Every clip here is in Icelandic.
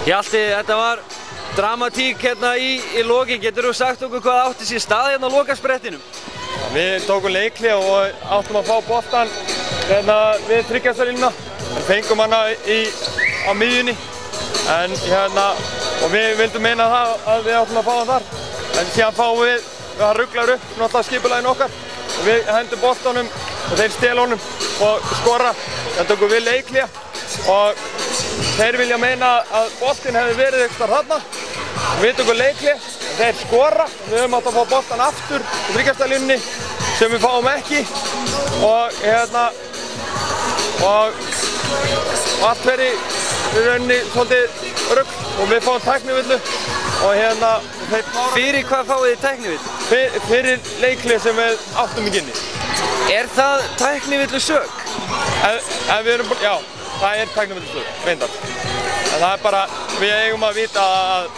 Hjalti, þetta var dramatík hérna í lokin. Getur þú sagt okkur hvað átti sér stað hérna á lokasprettinum? Við tókum leikhlé og áttum að fá boltan hérna við þriggjastaslínuna. Við fengum hana á miðjunni og við vildum meina það að við áttum að fá hann þar. En síðan fáum við það rugglar upp náttúrulega skipulaginn okkar og við hendum boltanum og þeir stela honum og skora. Það tókum við leikhlé og þeir vilja meina að boltinn hefði verið eitthvað þarna. Við tókum leikhlé, þeir skora. Við höfum átt að fá boltan aftur í þriggjastaslínunni sem við fáum ekki og allt verið í rauninni svolítið rugl og við fáum tæknivillu og Fyrir hvað fáið þið tæknivillu? Fyrir leikhlé sem við áttum ekki inni. Er það tæknivillu sök? Já, það er tæknivillu sök, reyndar. En það er bara, við eigum að vita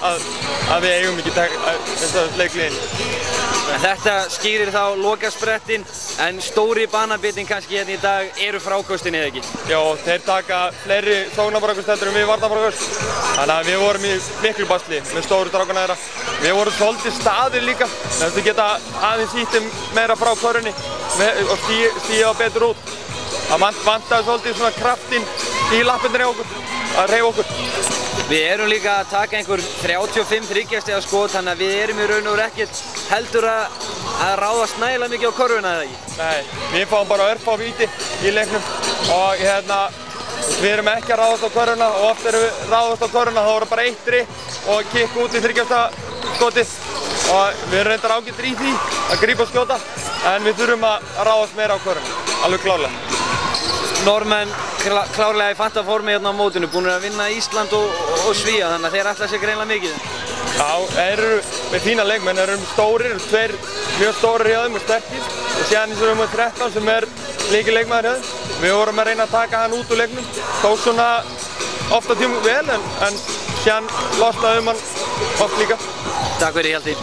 að við eigum ekki leikhlé inni. Þetta skýrir þá lokasprettin, en stóri banabitinn kannski hérna í dag eru frákostin eða ekki? Já, þeir taka fleiri sóknarfrákost heldur en við varnarfrákost. Þannig að við vorum í miklu basli með stóru strákana þeirra. Við vorum svolítið staðir líka, þannig að við geta aðeins ýttum meira frá körfunni og stíða betur út. Það vantaði svolítið svona kraftinn í lappirnar að hreyfa okkur. Við erum líka að taka einhver 35 þriggjastiga skot, þannig að við erum í raun og veru ekkert heldur að ráðast nægilega mikið á körfuna eða ekki? Nei, við fáum bara örfá víti í leiknum og við erum ekki að ráðast á körfuna og oft erum við ráðast á körfuna þá voru bara eitt drip og kikk út í þriggjastiga skotið og við erum reyndar ágættir í því að grípa og skjóta en við þurfum að ráðast meira á körfuna, alveg klárlega. Norðmenn klárlega í fantaformi hérna á mótinu, búin að vinna Ísland og Svía, þannig að þeir ætla sér greinilega mikið. Já, þeir eru með fína leikmenn, þeir eru stórir, tveir mjög stórir hjá þeim og sterkir og síðan erum við 13 sem er lykilleikmaður hjá þeim. Við vorum að reyna að taka hann út úr leiknum, þó svona ofta tímum vel en síðan losnaði hann oft líka. Takk fyrir Hjalti.